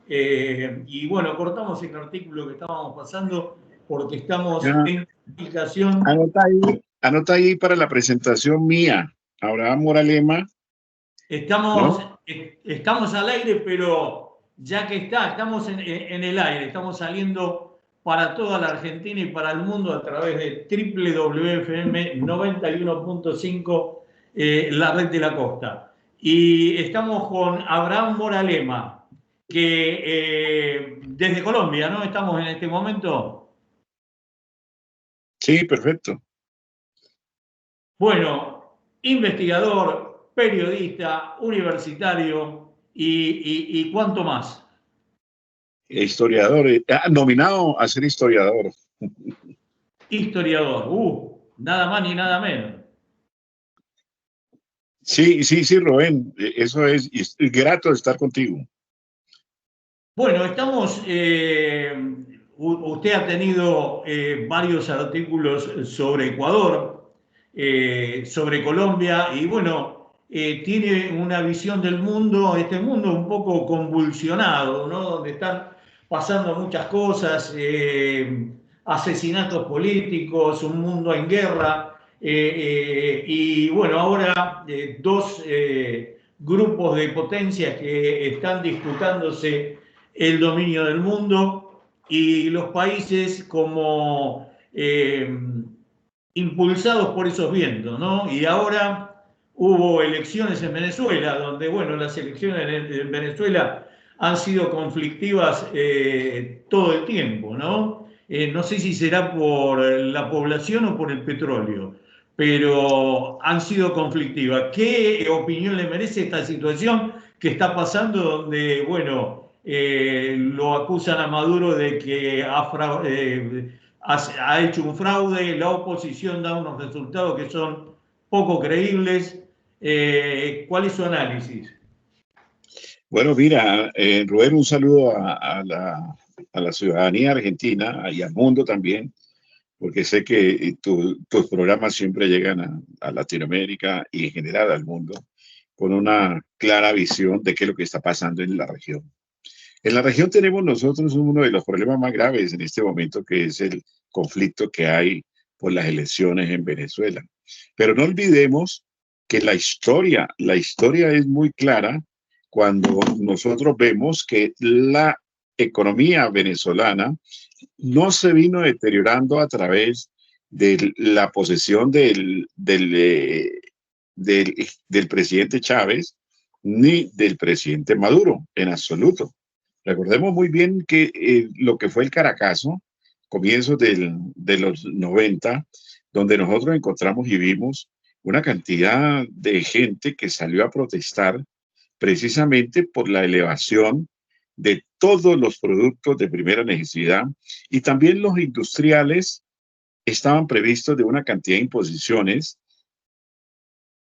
Y bueno, cortamos el artículo que estábamos pasando porque estamos Ya, en comunicación. anota ahí para la presentación mía, Abraham Moralema, ¿no? Estamos al aire, pero ya que estamos en el aire, estamos saliendo para toda la Argentina y para el mundo a través de WFM 91.5, la red de la costa. Y estamos con Abraham Moralema, que desde Colombia, ¿no? Estamos en este momento. Sí, perfecto. Bueno, investigador, periodista, universitario y cuánto más. Historiador, nominado a ser historiador. Historiador, nada más ni nada menos. Sí, Rubén, eso es grato estar contigo. Bueno, usted ha tenido varios artículos sobre Ecuador, sobre Colombia, y bueno, tiene una visión del mundo, este mundo un poco convulsionado, ¿no? Donde están pasando muchas cosas, asesinatos políticos, un mundo en guerra, y bueno, ahora dos grupos de potencias que están disputándose el dominio del mundo y los países como impulsados por esos vientos, ¿no? Y ahora hubo elecciones en Venezuela, donde, bueno, las elecciones en Venezuela han sido conflictivas todo el tiempo, ¿no? No sé si será por la población o por el petróleo, pero han sido conflictivas. ¿Qué opinión le merece esta situación que está pasando donde, bueno, lo acusan a Maduro de que ha hecho un fraude, la oposición da unos resultados que son poco creíbles? ¿Cuál es su análisis? Bueno, mira, Rubén, un saludo a la ciudadanía argentina y al mundo también, porque sé que tus programas siempre llegan a Latinoamérica y en general al mundo con una clara visión de qué es lo que está pasando en la región. En la región tenemos nosotros uno de los problemas más graves en este momento, que es el conflicto que hay por las elecciones en Venezuela. Pero no olvidemos que la historia es muy clara cuando nosotros vemos que la economía venezolana no se vino deteriorando a través de la posesión del presidente Chávez ni del presidente Maduro, en absoluto. Recordemos muy bien que lo que fue el Caracazo, comienzos de los 90, donde nosotros encontramos y vimos una cantidad de gente que salió a protestar precisamente por la elevación de todos los productos de primera necesidad, y también los industriales estaban previstos de una cantidad de imposiciones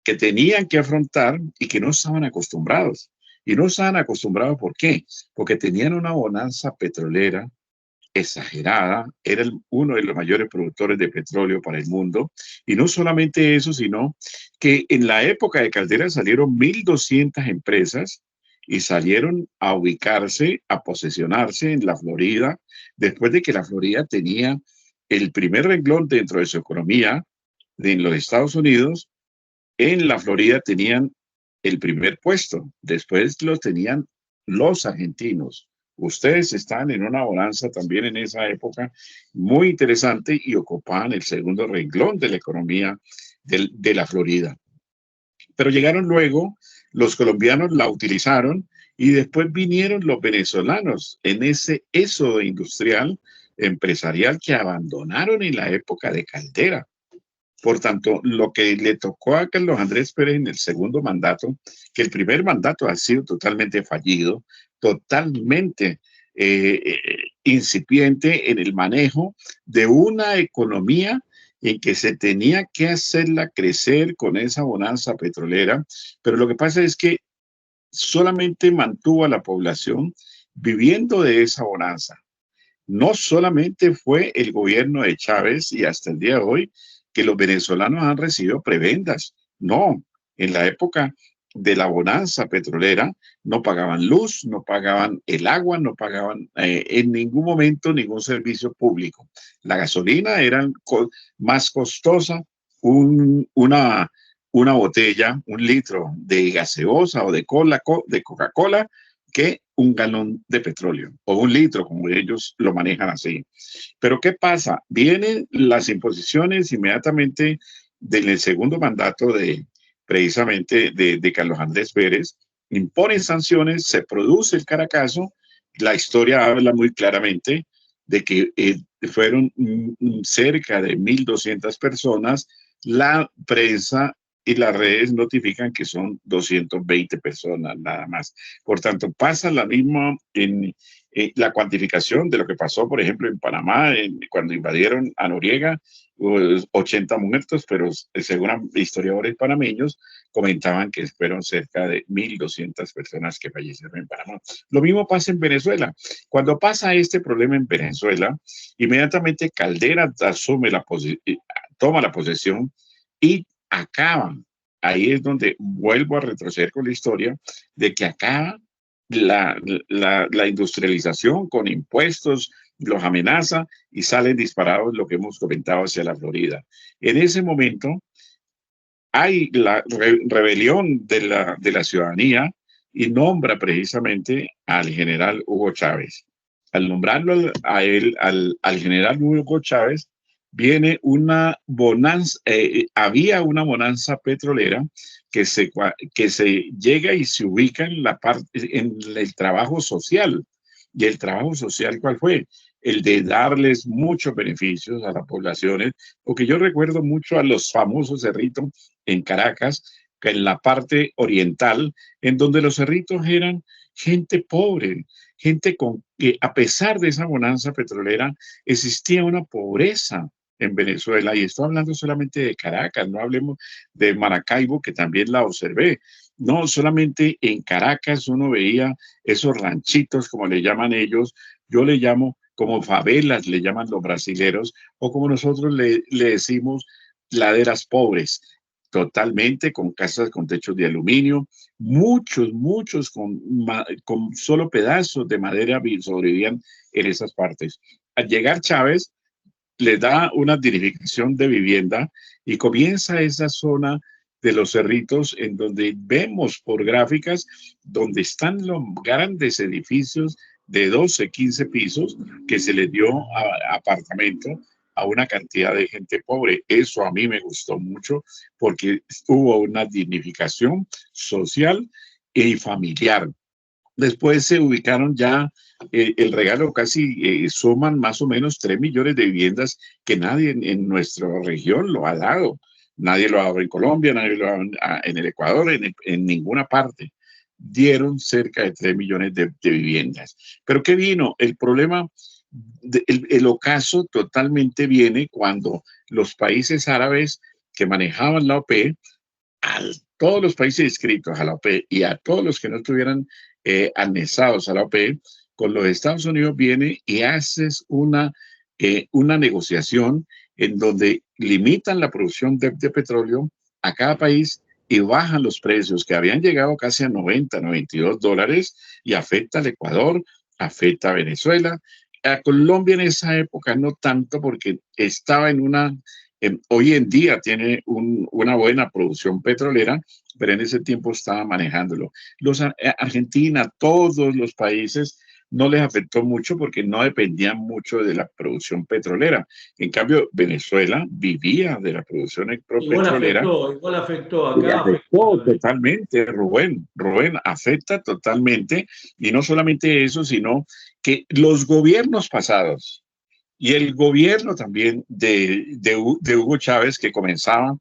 que tenían que afrontar y que no estaban acostumbrados. Y no estaban acostumbrados, ¿por qué? Porque tenían una bonanza petrolera exagerada, era uno de los mayores productores de petróleo para el mundo. Y no solamente eso, sino que en la época de Caldera salieron 1.200 empresas y salieron a ubicarse, a posesionarse en la Florida, después de que la Florida tenía el primer renglón dentro de su economía en los Estados Unidos. En la Florida tenían el primer puesto, después los tenían los argentinos. Ustedes están en una bonanza también en esa época muy interesante y ocupaban el segundo renglón de la economía de la Florida. Pero llegaron luego, los colombianos la utilizaron y después vinieron los venezolanos en ese éxodo industrial, empresarial que abandonaron en la época de Caldera. Por tanto, lo que le tocó a Carlos Andrés Pérez en el segundo mandato, que el primer mandato ha sido totalmente fallido, totalmente incipiente en el manejo de una economía en que se tenía que hacerla crecer con esa bonanza petrolera, pero lo que pasa es que solamente mantuvo a la población viviendo de esa bonanza. No solamente fue el gobierno de Chávez y hasta el día de hoy que los venezolanos han recibido prebendas. No, en la época de la bonanza petrolera, no pagaban luz, no pagaban el agua, no pagaban en ningún momento ningún servicio público. La gasolina era más costosa, una botella, un litro de gaseosa o de Coca-Cola, que un galón de petróleo, o un litro, como ellos lo manejan así. Pero ¿qué pasa? Vienen las imposiciones inmediatamente del segundo mandato precisamente de Carlos Andrés Pérez, imponen sanciones, se produce el Caracazo, la historia habla muy claramente de que fueron cerca de 1.200 personas, la prensa y las redes notifican que son 220 personas nada más. Por tanto, pasa la misma en la cuantificación de lo que pasó, por ejemplo, en Panamá, cuando invadieron a Noriega, 80 muertos, pero según historiadores panameños, comentaban que fueron cerca de 1.200 personas que fallecieron en Panamá. Lo mismo pasa en Venezuela. Cuando pasa este problema en Venezuela, inmediatamente Caldera toma la posesión y acaban. Ahí es donde vuelvo a retroceder con la historia de que acaba la industrialización con impuestos, los amenaza y salen disparados lo que hemos comentado hacia la Florida. En ese momento hay la rebelión de la ciudadanía y nombra precisamente al general Hugo Chávez. Al nombrarlo a él, al general Hugo Chávez, viene una bonanza, había una bonanza petrolera que se llega y se ubica en el trabajo social. ¿Y el trabajo social cuál fue? El de darles muchos beneficios a las poblaciones, porque yo recuerdo mucho a los famosos cerritos en Caracas, que en la parte oriental, en donde los cerritos eran gente pobre, gente con que a pesar de esa bonanza petrolera existía una pobreza en Venezuela, y estoy hablando solamente de Caracas, no hablemos de Maracaibo, que también la observé. No, solamente en Caracas uno veía esos ranchitos, como le llaman ellos, yo le llamo como favelas, le llaman los brasileros, o como nosotros le decimos, laderas pobres, totalmente con casas con techos de aluminio, muchos con solo pedazos de madera sobrevivían en esas partes. Al llegar Chávez, le da una dignificación de vivienda y comienza esa zona de los cerritos en donde vemos por gráficas donde están los grandes edificios de 12, 15 pisos que se les dio apartamento a una cantidad de gente pobre. Eso a mí me gustó mucho porque hubo una dignificación social y familiar. Después se ubicaron ya el regalo casi suman más o menos 3 millones de viviendas que nadie en nuestra región lo ha dado. Nadie lo ha dado en Colombia, nadie lo ha dado en el Ecuador, en ninguna parte. Dieron cerca de 3 millones de viviendas. Pero ¿qué vino? El problema, el ocaso totalmente viene cuando los países árabes que manejaban la OPE, a todos los países inscritos a la OPE y a todos los que no estuvieran anexados a la OPE, con los Estados Unidos viene y haces una negociación en donde limitan la producción de petróleo a cada país y bajan los precios que habían llegado casi a 90, 92 dólares y afecta al Ecuador, afecta a Venezuela. A Colombia en esa época no tanto porque estaba en una hoy en día tiene una buena producción petrolera, pero en ese tiempo estaba manejándolo. Argentina, todos los países no les afectó mucho porque no dependían mucho de la producción petrolera. En cambio, Venezuela vivía de la producción petrolera. Igual afectó acá. Afectó totalmente, Rubén, afecta totalmente. Y no solamente eso, sino que los gobiernos pasados, y el gobierno también de Hugo Chávez, que comenzaba,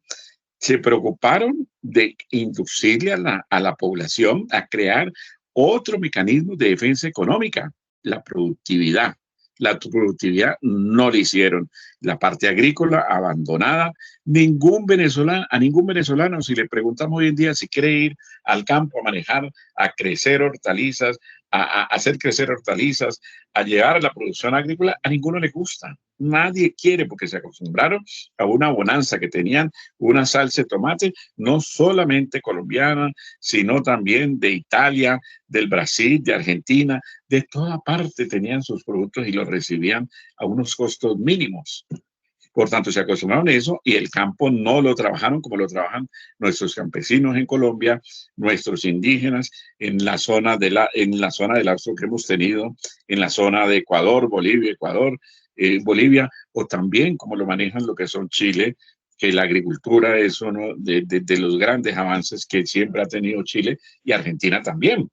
se preocuparon de inducirle a la población a crear otro mecanismo de defensa económica, la productividad. La productividad no lo hicieron. La parte agrícola abandonada. A ningún venezolano, si le preguntamos hoy en día si quiere ir al campo a manejar, a crecer hortalizas, a hacer crecer hortalizas, a llevar a la producción agrícola, a ninguno le gusta. Nadie quiere porque se acostumbraron a una bonanza que tenían, una salsa de tomate, no solamente colombiana, sino también de Italia, del Brasil, de Argentina, de toda parte tenían sus productos y los recibían a unos costos mínimos. Por tanto, se acostumbraron a eso y el campo no lo trabajaron como lo trabajan nuestros campesinos en Colombia, nuestros indígenas en la zona del Austro que hemos tenido, en la zona de Ecuador, Bolivia, o también como lo manejan lo que son Chile, que la agricultura es uno de los grandes avances que siempre ha tenido Chile y Argentina también.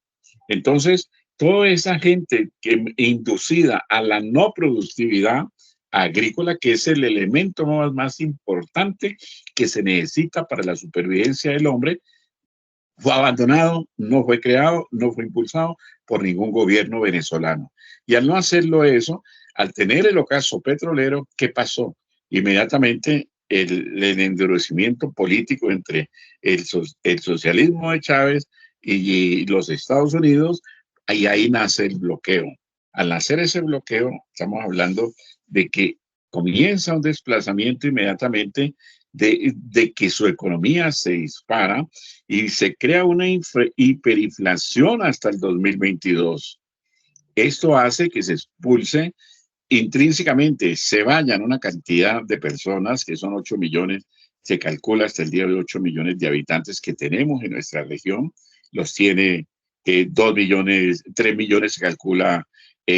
Entonces, toda esa gente que inducida a la no productividad agrícola, que es el elemento más importante que se necesita para la supervivencia del hombre, fue abandonado, no fue creado, no fue impulsado por ningún gobierno venezolano. Y al no hacerlo eso, al tener el ocaso petrolero, ¿qué pasó? Inmediatamente el endurecimiento político entre el socialismo de Chávez y los Estados Unidos, ahí nace el bloqueo. Al nacer ese bloqueo, estamos hablando de que comienza un desplazamiento inmediatamente de que su economía se dispara y se crea una hiperinflación hasta el 2022. Esto hace que se expulse intrínsecamente, se vayan una cantidad de personas, que son 8 millones, se calcula hasta el día de 8 millones de habitantes que tenemos en nuestra región, los tiene 2 millones, 3 millones se calcula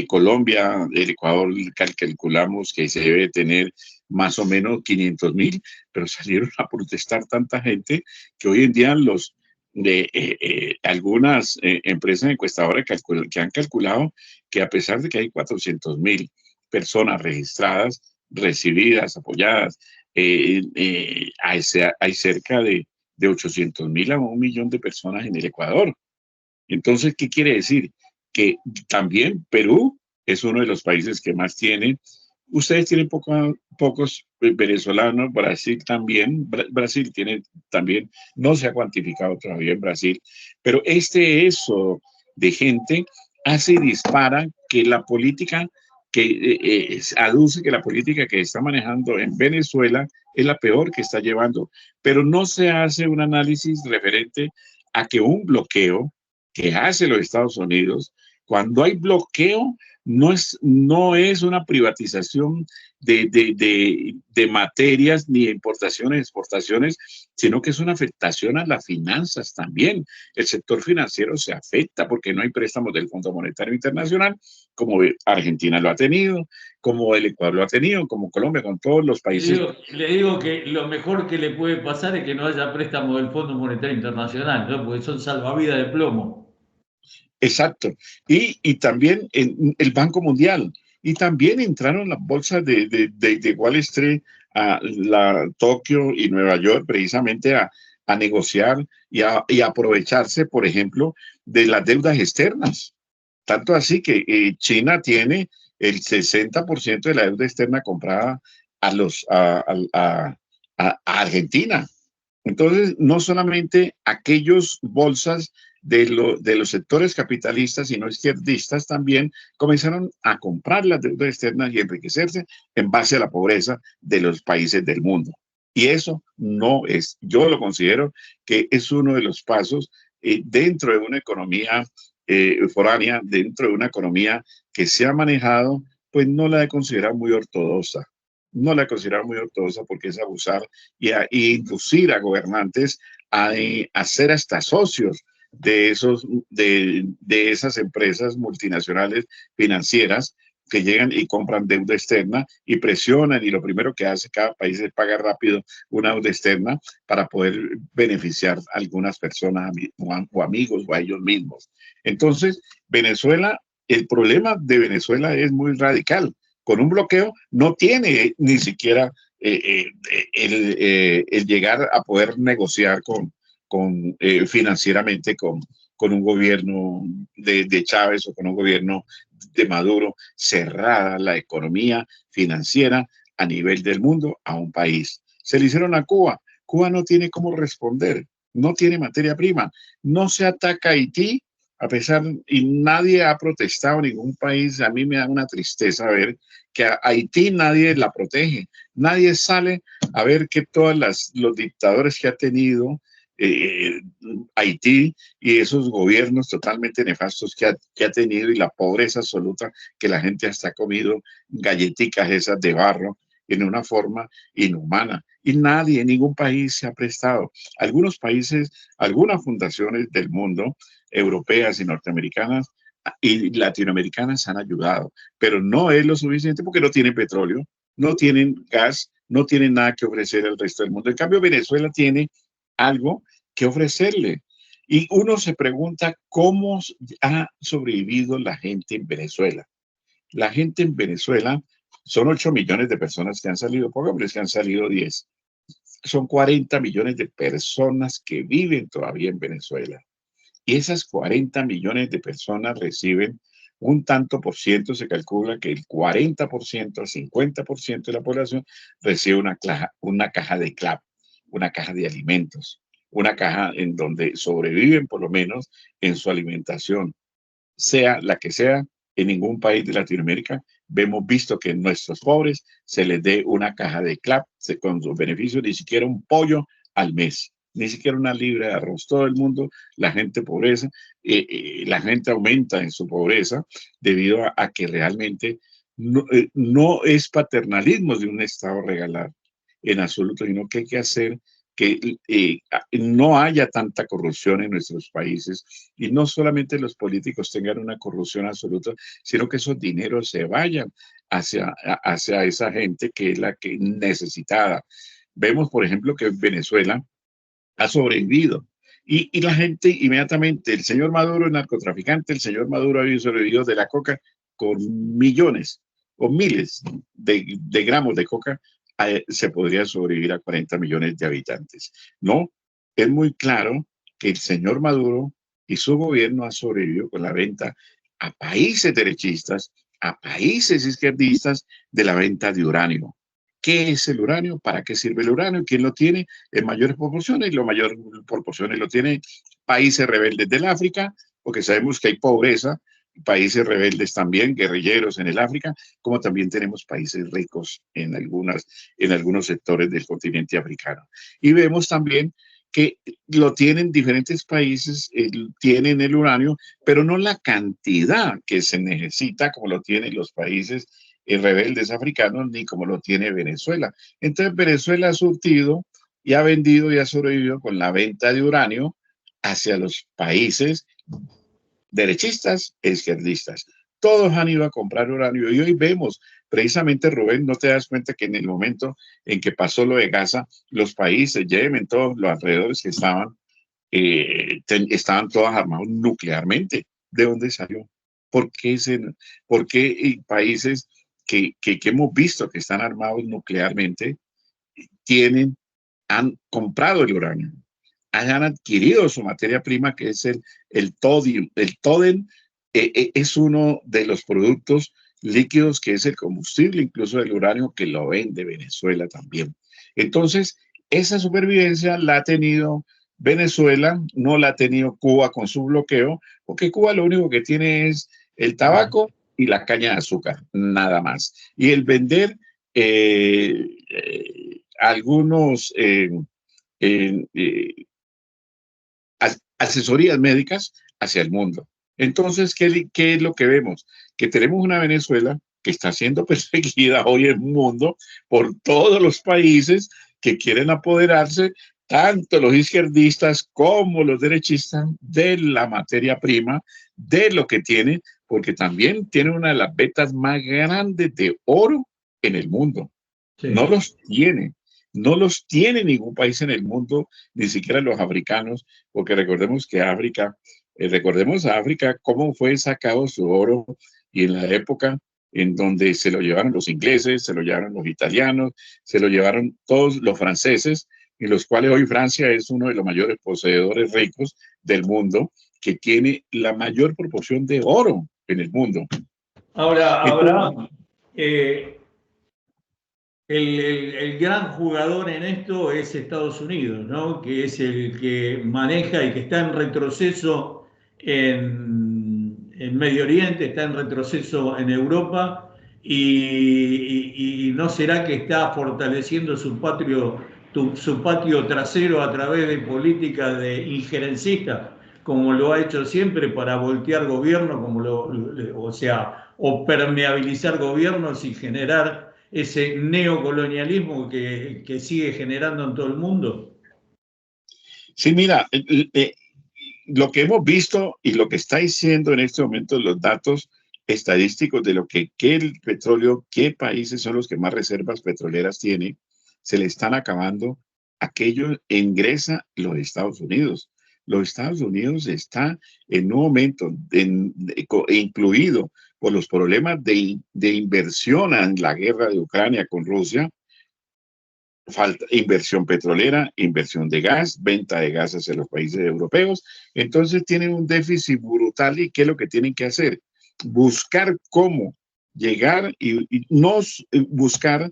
Colombia, el Ecuador calculamos que se debe tener más o menos 500,000, pero salieron a protestar tanta gente que hoy en día algunas empresas encuestadoras que han calculado que a pesar de que hay 400,000 personas registradas, recibidas, apoyadas, hay cerca de 800,000 a 1 millón de personas en el Ecuador. Entonces, ¿qué quiere decir? Que también Perú es uno de los países que más tiene. Ustedes tienen pocos venezolanos, Brasil también, Brasil tiene también, no se ha cuantificado todavía en Brasil, pero eso de gente hace y dispara que la política aduce que la política que está manejando en Venezuela es la peor que está llevando, pero no se hace un análisis referente a que un bloqueo que hace los Estados Unidos, cuando hay bloqueo, no es una privatización de materias ni importaciones, exportaciones, sino que es una afectación a las finanzas también. El sector financiero se afecta porque no hay préstamos del Fondo Monetario Internacional, como Argentina lo ha tenido, como el Ecuador lo ha tenido, como Colombia, con todos los países. Le digo que lo mejor que le puede pasar es que no haya préstamo del Fondo Monetario Internacional, ¿no? Porque son salvavidas de plomo. Exacto. Y también en el Banco Mundial. Y también entraron las bolsas de Wall Street a Tokio y Nueva York precisamente a negociar y aprovecharse, por ejemplo, de las deudas externas. Tanto así que China tiene el 60% de la deuda externa comprada a Argentina. Entonces, no solamente aquellos bolsas de los sectores capitalistas, sino izquierdistas también comenzaron a comprar las deudas externas y enriquecerse en base a la pobreza de los países del mundo. Y eso no es, yo lo considero que es uno de los pasos dentro de una economía foránea, dentro de una economía que se ha manejado, pues no la he considerado muy ortodoxa. No la he considerado muy ortodoxa porque es abusar y inducir a gobernantes a ser hasta socios de esas empresas multinacionales financieras que llegan y compran deuda externa y presionan, y lo primero que hace cada país es pagar rápido una deuda externa para poder beneficiar a algunas personas o amigos o a ellos mismos. Entonces, Venezuela, el problema de Venezuela es muy radical. Con un bloqueo no tiene ni siquiera el llegar a poder negociar financieramente con un gobierno de Chávez o con un gobierno de Maduro, cerrada la economía financiera a nivel del mundo a un país. Se le hicieron a Cuba. Cuba no tiene cómo responder, no tiene materia prima, no se ataca a Haití a pesar, y nadie ha protestado, ningún país. A mí me da una tristeza ver que a Haití nadie la protege, nadie sale a ver que los dictadores que ha tenido eh, Haití y esos gobiernos totalmente nefastos que ha tenido, y la pobreza absoluta, que la gente hasta ha comido galletitas esas de barro en una forma inhumana. Y nadie, ningún país se ha prestado. Algunos países, algunas fundaciones del mundo, europeas y norteamericanas y latinoamericanas, han ayudado, pero no es lo suficiente porque no tienen petróleo, no tienen gas, no tienen nada que ofrecer al resto del mundo. En cambio, Venezuela tiene algo que ofrecerle. Y uno se pregunta cómo ha sobrevivido la gente en Venezuela. La gente en Venezuela son 8 millones de personas que han salido, pongámosles que han salido 10. Son 40 millones de personas que viven todavía en Venezuela. Y esas 40 millones de personas reciben un tanto por ciento. Se calcula que el 40% al 50% de la población recibe una caja de CLAP, una caja de alimentos, una caja en donde sobreviven por lo menos en su alimentación, sea la que sea. En ningún país de Latinoamérica hemos visto que a nuestros pobres se les dé una caja de CLAP con sus beneficios, ni siquiera un pollo al mes, ni siquiera una libra de arroz. Todo el mundo, la gente pobreza, la gente aumenta en su pobreza debido a que realmente no es paternalismo de un Estado regalar en absoluto, sino que hay que hacer que no haya tanta corrupción en nuestros países, y no solamente los políticos tengan una corrupción absoluta, sino que esos dineros se vayan hacia esa gente que es la que necesitada. Vemos, por ejemplo, que Venezuela ha sobrevivido. Y la gente inmediatamente, el señor Maduro es narcotraficante, el señor Maduro ha sobrevivido de la coca con millones o miles de gramos de coca. Se podría sobrevivir a 40 millones de habitantes. No, es muy claro que el señor Maduro y su gobierno ha sobrevivido con la venta a países derechistas, a países izquierdistas, de la venta de uranio. ¿Qué es el uranio? ¿Para qué sirve el uranio? ¿Quién lo tiene en mayores proporciones? Y las mayores proporciones lo tienen países rebeldes del África, porque sabemos que hay pobreza, países rebeldes también, guerrilleros en el África, como también tenemos países ricos en algunos sectores del continente africano. Y vemos también que lo tienen diferentes países, tienen el uranio, pero no la cantidad que se necesita como lo tienen los países rebeldes africanos, ni como lo tiene Venezuela. Entonces Venezuela ha surtido y ha vendido y ha sobrevivido con la venta de uranio hacia los países derechistas e izquierdistas. Todos han ido a comprar uranio, y hoy vemos, precisamente, Rubén, no te das cuenta que en el momento en que pasó lo de Gaza, los países, Yemen, todos los alrededores que estaban todos armados nuclearmente. ¿De dónde salió? ¿Por qué países que hemos visto que están armados nuclearmente han comprado el uranio, han adquirido su materia prima, que es el todium? El todem es uno de los productos líquidos que es el combustible, incluso del uranio, que lo vende Venezuela también. Entonces, esa supervivencia la ha tenido Venezuela, no la ha tenido Cuba con su bloqueo, porque Cuba lo único que tiene es el tabaco y la caña de azúcar, nada más. Y el vender algunos asesorías médicas hacia el mundo. Entonces, ¿qué es lo que vemos? Que tenemos una Venezuela que está siendo perseguida hoy en el mundo por todos los países que quieren apoderarse, tanto los izquierdistas como los derechistas, de la materia prima, de lo que tiene, porque también tiene una de las vetas más grandes de oro en el mundo. Sí. No los tiene ningún país en el mundo, ni siquiera los africanos, porque recordemos a África cómo fue sacado su oro, y en la época en donde se lo llevaron los ingleses, se lo llevaron los italianos, se lo llevaron todos los franceses, en los cuales hoy Francia es uno de los mayores poseedores ricos del mundo, que tiene la mayor proporción de oro en el mundo. Ahora, Abraham, el gran jugador en esto es Estados Unidos, ¿no? Que es el que maneja y que está en retroceso en Medio Oriente, está en retroceso en Europa y no será que está fortaleciendo su patio trasero a través de políticas de injerencista, como lo ha hecho siempre para voltear gobierno, o sea, o permeabilizar gobiernos y generar ese neocolonialismo que sigue generando en todo el mundo. Sí, mira, lo que hemos visto y lo que está diciendo en este momento los datos estadísticos de lo que el petróleo, qué países son los que más reservas petroleras tienen, se le están acabando aquello ingresa los Estados Unidos. Los Estados Unidos está en un momento incluido por los problemas de inversión en la guerra de Ucrania con Rusia. Falta inversión petrolera, inversión de gas, venta de gas hacia los países europeos. Entonces tienen un déficit brutal y ¿qué es lo que tienen que hacer? Buscar cómo llegar y no buscar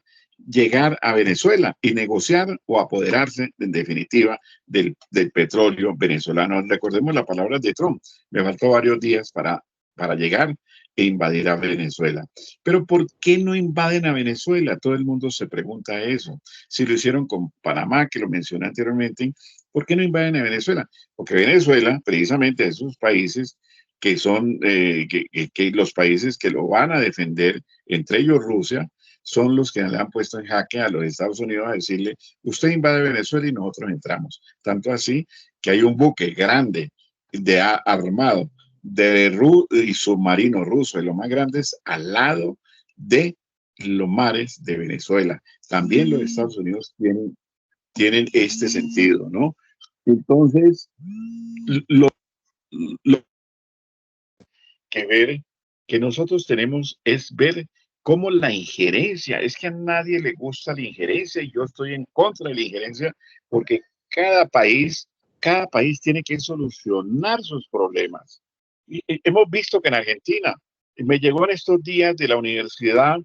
llegar a Venezuela y negociar o apoderarse en definitiva del petróleo venezolano. Recordemos las palabras de Trump. Me faltó varios días para llegar e invadir a Venezuela. Pero ¿por qué no invaden a Venezuela? Todo el mundo se pregunta eso. Si lo hicieron con Panamá, que lo mencioné anteriormente, ¿por qué no invaden a Venezuela? Porque Venezuela, precisamente, esos países que son que los países que lo van a defender, entre ellos Rusia, son los que le han puesto en jaque a los Estados Unidos a decirle, usted invade Venezuela y nosotros entramos. Tanto así que hay un buque grande armado y submarino ruso, de los más grandes, al lado de los mares de Venezuela. También los Estados Unidos tienen este sentido, ¿no? Entonces, lo que ver que nosotros tenemos es ver cómo la injerencia, es que a nadie le gusta la injerencia y yo estoy en contra de la injerencia porque cada país tiene que solucionar sus problemas. Y hemos visto que en Argentina, me llegó en estos días de la universidad,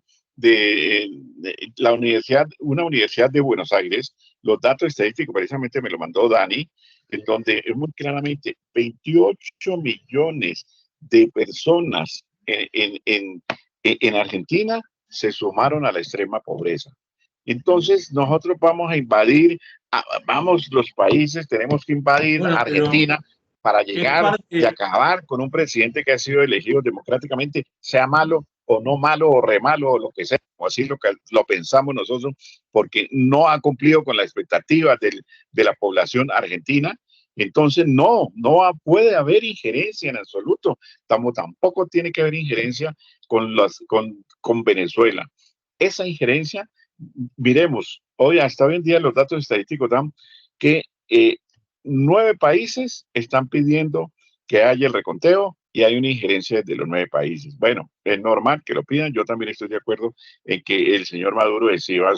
una universidad de Buenos Aires, los datos estadísticos precisamente me lo mandó Dani, en donde es muy claramente 28 millones de personas en Argentina se sumaron a la extrema pobreza. Entonces nosotros vamos a invadir, vamos los países, tenemos que invadir Bueno, Argentina para es llegar y parte, acabar con un presidente que ha sido elegido democráticamente, sea malo o no malo o re malo o lo que sea, o así lo pensamos nosotros, porque no ha cumplido con las expectativas de la población argentina. Entonces, no puede haber injerencia en absoluto. Tampoco tiene que haber injerencia con Venezuela. Esa injerencia, miremos, hasta hoy en día los datos estadísticos dan que 9 países están pidiendo que haya el reconteo y hay una injerencia de los 9 países. Bueno, es normal que lo pidan. Yo también estoy de acuerdo en que el señor Maduro exhiba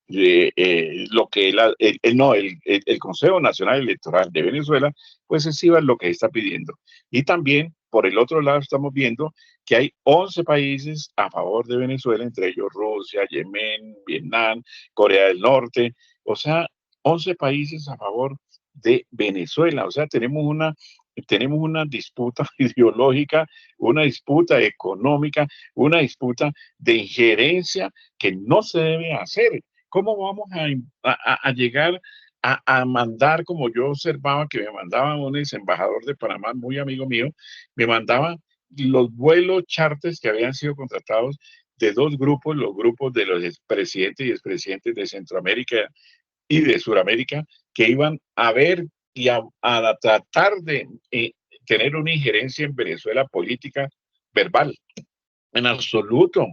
lo que el Consejo Nacional Electoral de Venezuela, pues exhiba lo que está pidiendo. Y también, por el otro lado, estamos viendo que hay 11 países a favor de Venezuela, entre ellos Rusia, Yemen, Vietnam, Corea del Norte, o sea, 11 países a favor de Venezuela. O sea, tenemos una disputa ideológica, una disputa económica, una disputa de injerencia que no se debe hacer. ¿Cómo vamos a llegar a mandar, como yo observaba que me mandaba un ex embajador de Panamá, muy amigo mío, me mandaba los vuelos charters que habían sido contratados de 2 grupos, los grupos de los expresidentes y expresidentes de Centroamérica y de Sudamérica, que iban a ver y a tratar de tener una injerencia en Venezuela política verbal. En absoluto,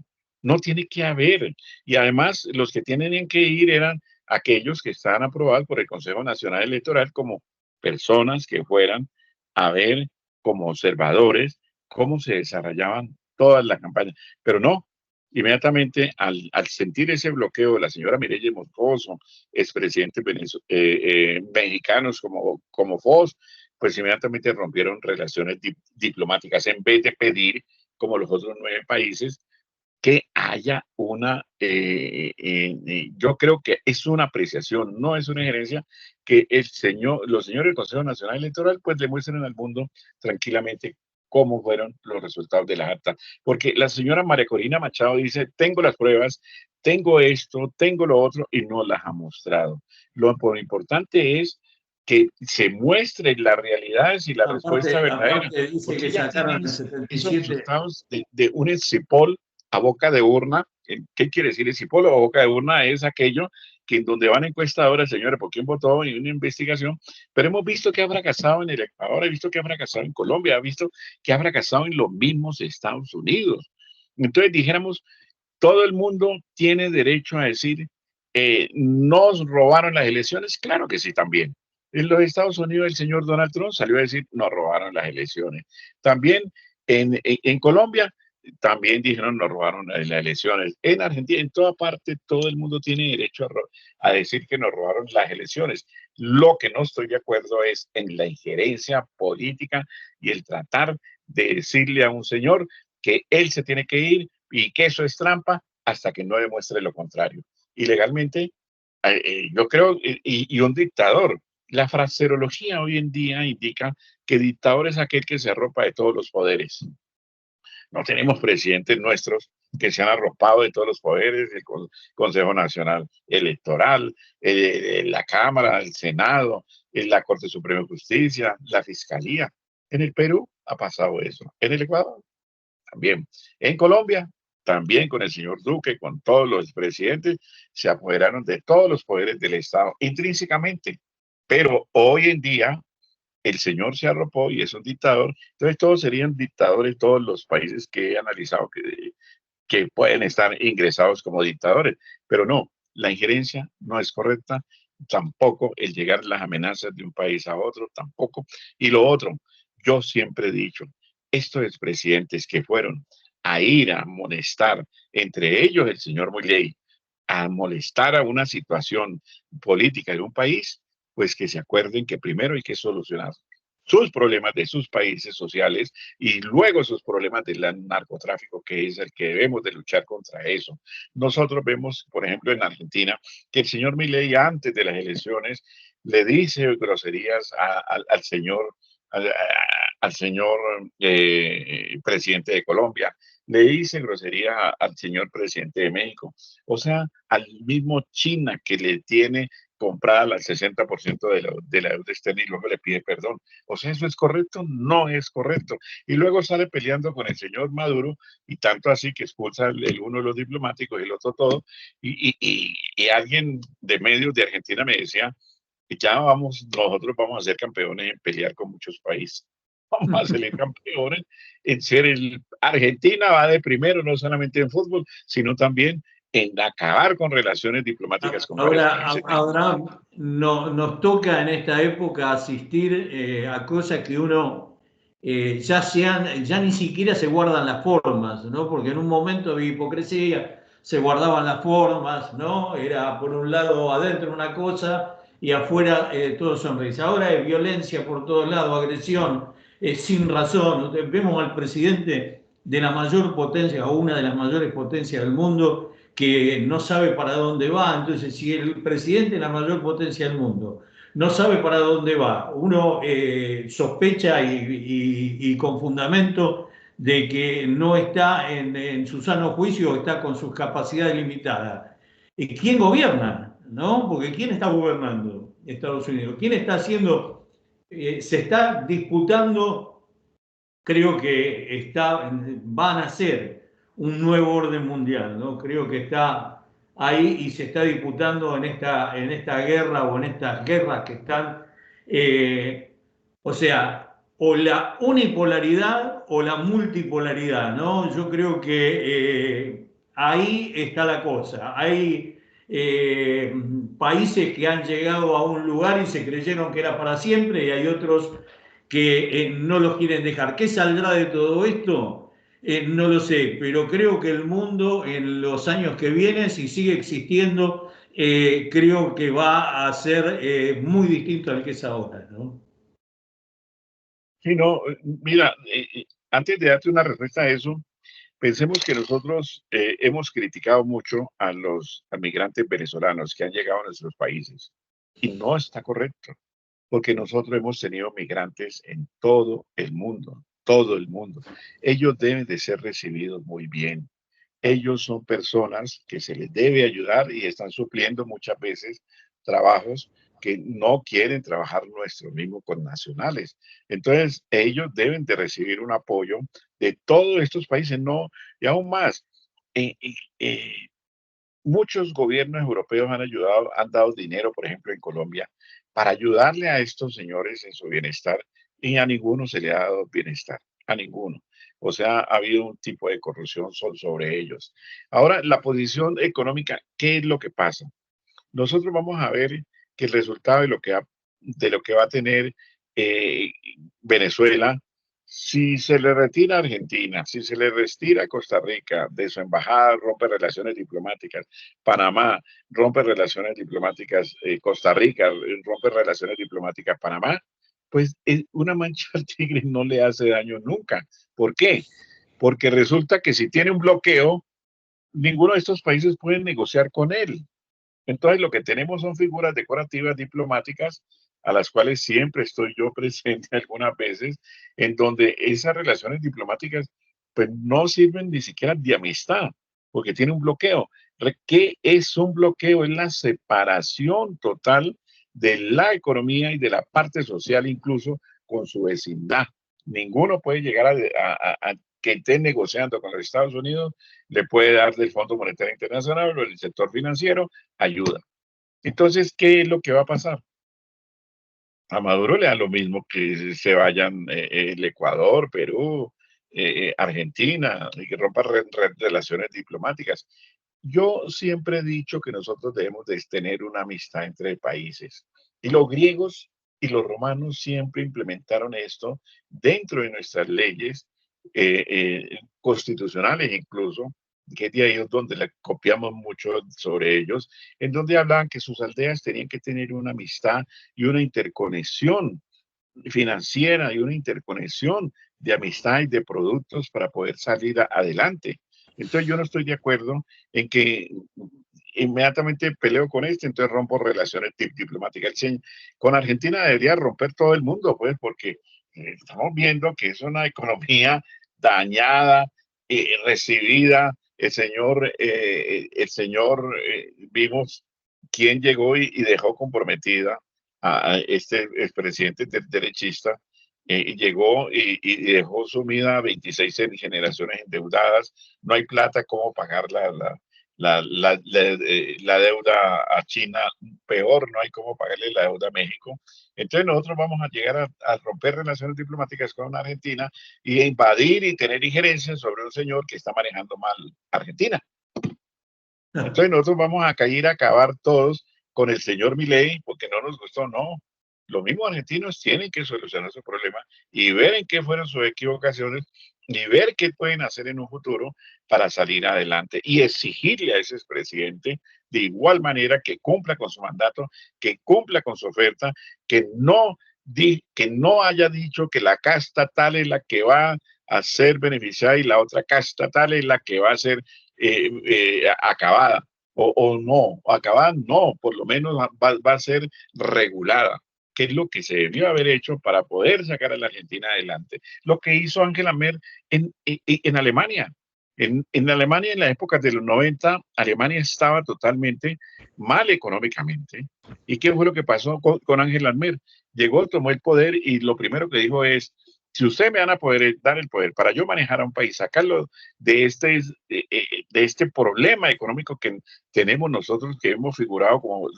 no tiene que haber. Y además, los que tienen que ir eran aquellos que estaban aprobados por el Consejo Nacional Electoral como personas que fueran a ver como observadores cómo se desarrollaban todas las campañas. Pero no, inmediatamente al sentir ese bloqueo de la señora Mireya Moscoso, expresidentes mexicanos como Foz, pues inmediatamente rompieron relaciones diplomáticas en vez de pedir, como los otros 9 países, que haya yo creo que es una apreciación, no es una injerencia, que los señores del Consejo Nacional Electoral pues le muestren al mundo tranquilamente cómo fueron los resultados de la acta. Porque la señora María Corina Machado dice, tengo las pruebas, tengo esto, tengo lo otro, y no las ha mostrado. Lo importante es que se muestren las realidades y la respuesta verdadera, Aparte dice porque que ella tiene sacaron el esos 77. resultados de un Exipol a boca de urna. ¿Qué quiere decir Exipol a boca de urna? Es aquello que en donde van encuestadoras, señores, por quién votó y una investigación, pero hemos visto que ha fracasado en el Ecuador, he visto que ha fracasado en Colombia, ha visto que ha fracasado en los mismos Estados Unidos. Entonces dijéramos, todo el mundo tiene derecho a decir, ¿nos robaron las elecciones? Claro que sí, también. En los Estados Unidos el señor Donald Trump salió a decir, nos robaron las elecciones. También en Colombia, también dijeron, nos robaron las elecciones. En Argentina, en toda parte, todo el mundo tiene derecho a decir que nos robaron las elecciones. Lo que no estoy de acuerdo es en la injerencia política y el tratar de decirle a un señor que él se tiene que ir y que eso es trampa hasta que no demuestre lo contrario. Y legalmente, yo creo, y un dictador, la fraseología hoy en día indica que dictador es aquel que se arropa de todos los poderes. No tenemos presidentes nuestros que se han arropado de todos los poderes, el Consejo Nacional Electoral, la Cámara, el Senado, la Corte Suprema de Justicia, la Fiscalía. En el Perú ha pasado eso. En el Ecuador también. En Colombia, también con el señor Duque, con todos los presidentes, se apoderaron de todos los poderes del Estado intrínsecamente. Pero hoy en día el señor se arropó y es un dictador. Entonces todos serían dictadores, todos los países que he analizado que pueden estar ingresados como dictadores. Pero no, la injerencia no es correcta, tampoco el llegar las amenazas de un país a otro, tampoco. Y lo otro, yo siempre he dicho, estos expresidentes que fueron a ir a molestar, entre ellos el señor Milei, a molestar a una situación política de un país, pues que se acuerden que primero hay que solucionar sus problemas de sus países sociales y luego sus problemas del narcotráfico, que es el que debemos de luchar contra eso. Nosotros vemos, por ejemplo, en Argentina, que el señor Milei antes de las elecciones le dice groserías al señor, al señor presidente de Colombia, le dice grosería al señor presidente de México, o sea, al mismo China que le tiene comprada al 60% de la deuda externa y luego le pide perdón. O sea, ¿eso es correcto? No es correcto. Y luego sale peleando con el señor Maduro y tanto así que expulsa el uno de los diplomáticos y el otro todo. Y alguien de medios de Argentina me decía, ya nosotros vamos a ser campeones en pelear con muchos países. Vamos a ser campeones en ser Argentina va de primero, no solamente en fútbol, sino también en acabar con relaciones diplomáticas con varios países. Ahora no, nos toca en esta época asistir a cosas que uno ya ni siquiera se guardan las formas, ¿no? Porque en un momento había hipocresía, se guardaban las formas, ¿no? Era por un lado adentro una cosa y afuera todo sonrisa. Ahora hay violencia por todos lados, agresión, sin razón. Vemos al presidente de la mayor potencia o una de las mayores potencias del mundo que no sabe para dónde va. Entonces, si el presidente de la mayor potencia del mundo no sabe para dónde va, uno sospecha y con fundamento de que no está en su sano juicio, está con sus capacidades limitadas. ¿Y quién gobierna? ¿No? Porque ¿quién está gobernando Estados Unidos? ¿Quién está haciendo? Se está disputando, creo que van a ser un nuevo orden mundial, ¿no? Creo que está ahí y se está disputando en esta guerra o en estas guerras que están, o sea, o la unipolaridad o la multipolaridad, ¿no? Yo creo que ahí está la cosa. Hay países que han llegado a un lugar y se creyeron que era para siempre y hay otros que no los quieren dejar. ¿Qué saldrá de todo esto? No lo sé, pero creo que el mundo en los años que vienen, si sigue existiendo, creo que va a ser muy distinto al que es ahora, ¿no? Sí, no, mira, antes de darte una respuesta a eso, Pensemos que nosotros hemos criticado mucho a los migrantes venezolanos que han llegado a nuestros países y no está correcto, porque nosotros hemos tenido migrantes en todo el mundo, todo el mundo. Ellos deben de ser recibidos muy bien. Ellos son personas que se les debe ayudar y están supliendo muchas veces trabajos que no quieren trabajar nuestros mismos connacionales. Entonces, ellos deben de recibir un apoyo de todos estos países, no, y aún más. eh, eh, eh, Muchos gobiernos europeos han ayudado, han dado dinero, por ejemplo, en Colombia, para ayudarle a estos señores en su bienestar y a ninguno se le ha dado bienestar, a ninguno. O sea, ha habido un tipo de corrupción sobre ellos. Ahora, la posición económica, ¿qué es lo que pasa? Nosotros vamos a ver que el resultado de lo que va a tener eh, Venezuela, si se le retira a Argentina, si se le retira a Costa Rica de su embajada, rompe relaciones diplomáticas, Panamá rompe relaciones diplomáticas, Costa Rica rompe relaciones diplomáticas, Panamá, pues una mancha al tigre no le hace daño nunca. ¿Por qué? Porque resulta que si tiene un bloqueo, ninguno de estos países puede negociar con él. Entonces, lo que tenemos son figuras decorativas diplomáticas a las cuales siempre estoy yo presente algunas veces, en donde esas relaciones diplomáticas pues no sirven ni siquiera de amistad, porque tiene un bloqueo. ¿Qué es un bloqueo? Es la separación total de la economía y de la parte social, incluso con su vecindad. Ninguno puede llegar a que esté negociando con los Estados Unidos, le puede dar del Fondo Monetario Internacional o el sector financiero ayuda. Entonces, ¿qué es lo que va a pasar? A Maduro le da lo mismo que se vayan el Ecuador, Perú, Argentina, y que rompa relaciones diplomáticas. Yo siempre he dicho que nosotros debemos de tener una amistad entre países. Y los griegos y los romanos siempre implementaron esto dentro de nuestras leyes constitucionales incluso, que es de ahí donde le copiamos mucho sobre ellos, en donde hablaban que sus aldeas tenían que tener una amistad y una interconexión financiera y una interconexión de amistad y de productos para poder salir adelante. Entonces yo no estoy de acuerdo en que inmediatamente peleo con este, entonces rompo relaciones diplomáticas. Con Argentina debería romper todo el mundo, pues, porque estamos viendo que es una economía dañada, recibida. Vimos quién llegó y dejó comprometida a este expresidente derechista, llegó y dejó sumida a 26 generaciones endeudadas. No hay plata como pagar la deuda a China, peor, no hay cómo pagarle la deuda a México. Entonces nosotros vamos a llegar a romper relaciones diplomáticas con Argentina y a invadir y tener injerencia sobre un señor que está manejando mal Argentina. Entonces nosotros vamos a caer a acabar todos con el señor Milei porque no nos gustó, no. Los mismos argentinos tienen que solucionar su problema y ver en qué fueron sus equivocaciones y ver qué pueden hacer en un futuro para salir adelante y exigirle a ese expresidente de igual manera que cumpla con su mandato, que cumpla con su oferta, que no haya dicho que la casta tal es la que va a ser beneficiada y la otra casta tal es la que va a ser acabada o no, acabada no, por lo menos va a ser regulada, que es lo que se debió haber hecho para poder sacar a la Argentina adelante. Lo que hizo Angela Merkel en Alemania. En Alemania, en la época de los 90, Alemania estaba totalmente mal económicamente. ¿Y qué fue lo que pasó con Angela Merkel? Llegó, tomó el poder y lo primero que dijo es, si ustedes me van a poder dar el poder para yo manejar a un país, sacarlo de este problema económico que tenemos nosotros, que hemos figurado como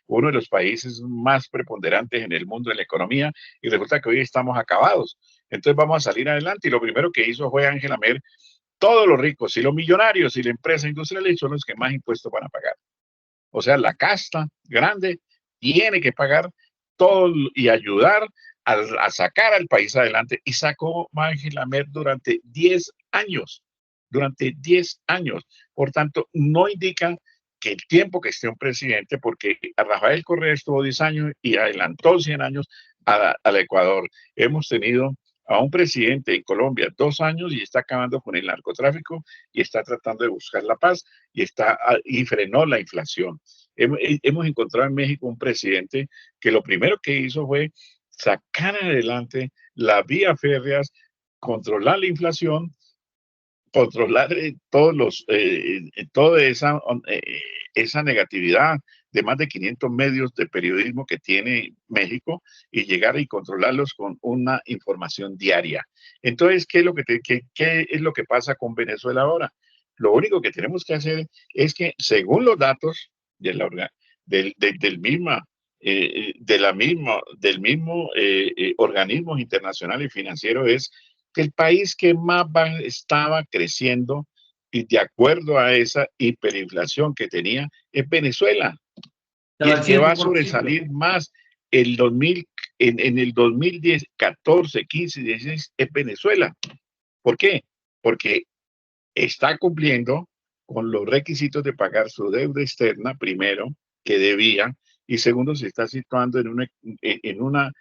uno de los países más preponderantes en el mundo en la economía, y resulta que hoy estamos acabados. Entonces vamos a salir adelante. Y lo primero que hizo fue Angela Merkel, todos los ricos y los millonarios y la empresa industrial son los que más impuestos van a pagar. O sea, la casta grande tiene que pagar todo y ayudar a sacar al país adelante. Y sacó Angela Merkel durante 10 años. Durante 10 años. Por tanto, no indica que el tiempo que esté un presidente, porque a Rafael Correa estuvo 10 años y adelantó 100 años al Ecuador. Hemos tenido a un presidente en Colombia 2 años y está acabando con el narcotráfico y está tratando de buscar la paz y frenó la inflación. Hemos encontrado en México un presidente que lo primero que hizo fue sacar adelante las vías férreas, controlar la inflación, controlar toda esa negatividad de más de 500 medios de periodismo que tiene México y llegar y controlarlos con una información diaria. Entonces, ¿qué es lo que pasa con Venezuela ahora? Lo único que tenemos que hacer es que, según los datos de la, del, del, del misma, del mismo organismos internacionales y financieros, es que el país que más estaba creciendo y de acuerdo a esa hiperinflación que tenía es Venezuela. Y Estaba el al que va a 100%. sobresalir más el 2000, en el 2010, 14, 15, 16 es Venezuela. ¿Por qué? Porque está cumpliendo con los requisitos de pagar su deuda externa, primero, que debía, y segundo, se está situando en una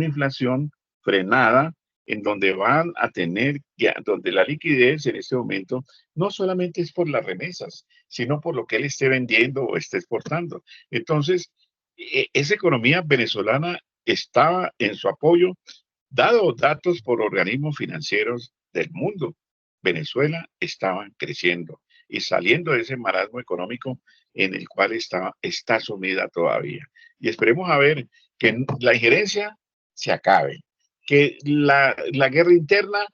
inflación frenada, en donde van a tener, donde la liquidez en este momento no solamente es por las remesas, sino por lo que él esté vendiendo o esté exportando. Entonces, esa economía venezolana estaba en su apoyo, dado datos por organismos financieros del mundo. Venezuela estaba creciendo y saliendo de ese marasmo económico en el cual está sumida todavía. Y esperemos a ver que la injerencia se acabe, que la guerra interna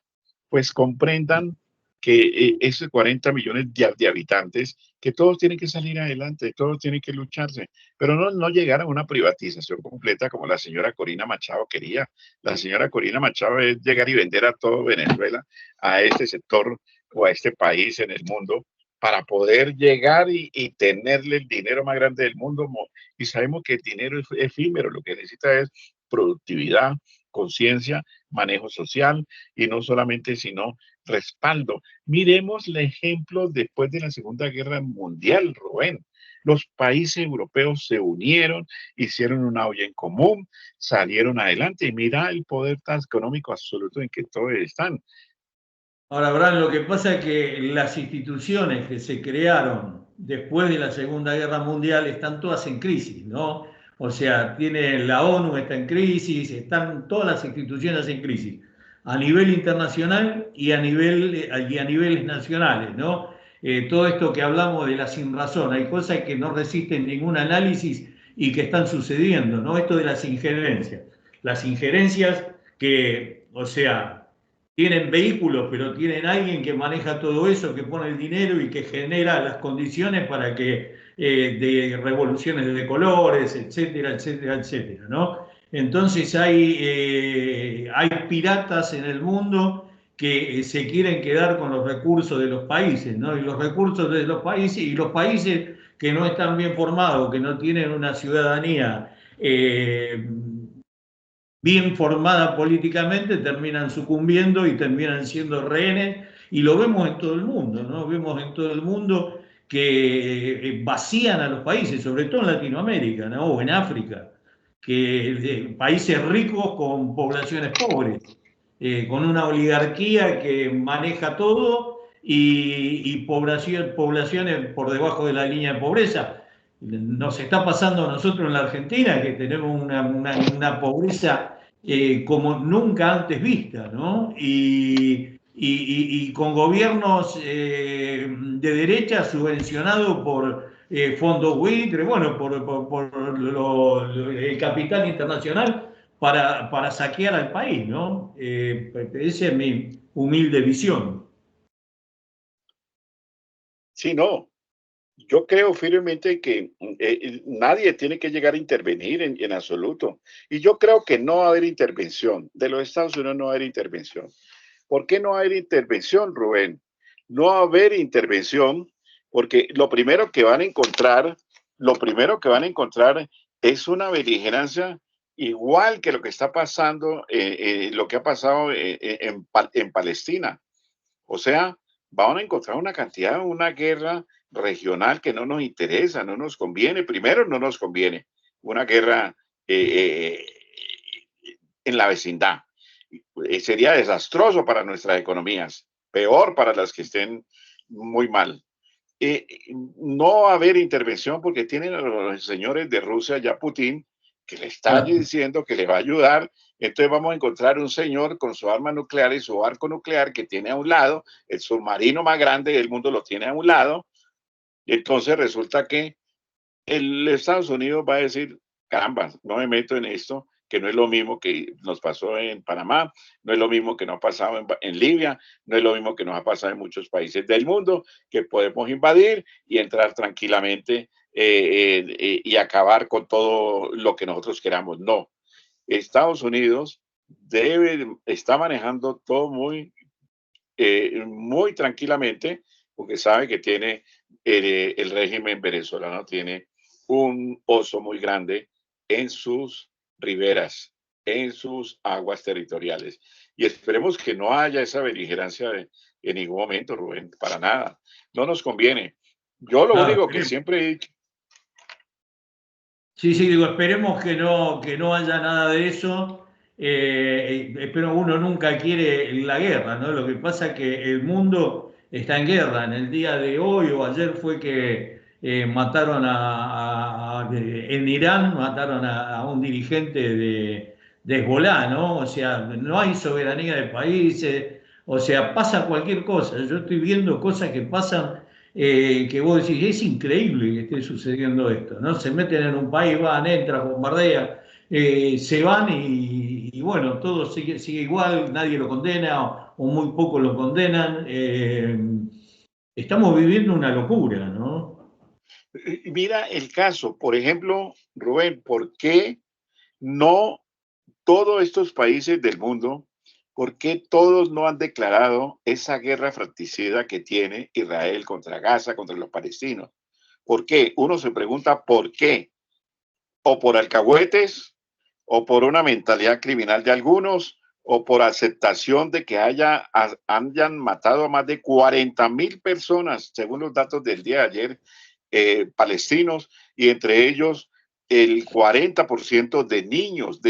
pues comprendan que esos 40 millones de habitantes, que todos tienen que salir adelante, todos tienen que lucharse, pero no llegar a una privatización completa como la señora Corina Machado quería. La señora Corina Machado es llegar y vender a todo Venezuela, a este sector o a este país en el mundo, para poder llegar y tenerle el dinero más grande del mundo. Y sabemos que el dinero es efímero, lo que necesita es productividad, conciencia, manejo social y no solamente, sino respaldo. Miremos el ejemplo después de la Segunda Guerra Mundial, Rubén. Los países europeos se unieron, hicieron una olla en común, salieron adelante y mira el poder tan económico absoluto en que todos están. Ahora, Abraham, lo que pasa es que las instituciones que se crearon después de la Segunda Guerra Mundial están todas en crisis, ¿no? O sea, tiene la ONU está en crisis, están todas las instituciones en crisis, a nivel internacional y a niveles nacionales, ¿no? Todo esto que hablamos de la sinrazón, hay cosas que no resisten ningún análisis y que están sucediendo, ¿no? Esto de las injerencias que, o sea, tienen vehículos, pero tienen alguien que maneja todo eso, que pone el dinero y que genera las condiciones para que de revoluciones de colores, etcétera, etcétera, etcétera, ¿no? Entonces hay piratas en el mundo que se quieren quedar con los recursos de los países, ¿no? Y los recursos de los países y los países que no están bien formados, que no tienen una ciudadanía bien formada políticamente, terminan sucumbiendo y terminan siendo rehenes, y lo vemos en todo el mundo, ¿no? Vemos en todo el mundo que vacían a los países, sobre todo en Latinoamérica, ¿no? O en África, que países ricos con poblaciones pobres, con una oligarquía que maneja todo y poblaciones por debajo de la línea de pobreza. Nos está pasando a nosotros en la Argentina, que tenemos una pobreza como nunca antes vista, ¿no? Y con gobiernos de derecha subvencionados por fondos buitre, bueno, el capital internacional para saquear al país, ¿no? Esa es mi humilde visión. Sí, no, yo creo firmemente que nadie tiene que llegar a intervenir en absoluto. Y yo creo que no va a haber intervención. De los Estados Unidos no va a haber intervención. ¿Por qué no va a haber intervención, Rubén? No va a haber intervención porque lo primero que van a encontrar es una beligerancia igual que lo que está pasando, lo que ha pasado en Palestina. O sea, van a encontrar una guerra regional que no nos interesa, no nos conviene. Primero, no nos conviene una guerra en la vecindad. sería desastroso para nuestras economías, peor para las que estén muy mal. No haber intervención porque tienen a los señores de Rusia, ya Putin, que le está Claro. diciendo que le va a ayudar. Entonces vamos a encontrar un señor con su arma nuclear y su barco nuclear que tiene a un lado, el submarino más grande del mundo lo tiene a un lado, y entonces resulta que el Estados Unidos va a decir, caramba, no me meto en esto, que no es lo mismo que nos pasó en Panamá, no es lo mismo que nos ha pasado en Libia, no es lo mismo que nos ha pasado en muchos países del mundo, que podemos invadir y entrar tranquilamente y acabar con todo lo que nosotros queramos. No, Estados Unidos está manejando todo muy tranquilamente, porque sabe que tiene el régimen venezolano, tiene un oso muy grande en sus riberas, en sus aguas territoriales. Y esperemos que no haya esa beligerancia en ningún momento, Rubén, para nada. No nos conviene. Yo lo No, único que esperemos. siempre he dicho, Sí, sí, digo, esperemos que no haya nada de eso. Pero uno nunca quiere la guerra, ¿no? Lo que pasa es que el mundo está en guerra. En el día de hoy o ayer fue que mataron en Irán, mataron a un dirigente de Hezbolá, ¿no? O sea, no hay soberanía de países, o sea, pasa cualquier cosa. Yo estoy viendo cosas que pasan que vos decís, es increíble que esté sucediendo esto, ¿no? Se meten en un país, van, entran, bombardean, se van y bueno, todo sigue igual, nadie lo condena o muy pocos lo condenan. Estamos viviendo una locura, ¿no? mira el caso, por ejemplo, Rubén, ¿por qué no todos estos países del mundo, ¿por qué todos no han declarado esa guerra fratricida que tiene Israel contra Gaza, contra los palestinos? ¿Por qué? Uno se pregunta por qué. O por alcahuetes, o por una mentalidad criminal de algunos, o por aceptación de que hayan matado a más de 40.000 personas, según los datos del día de ayer, palestinos, y entre ellos el 40% de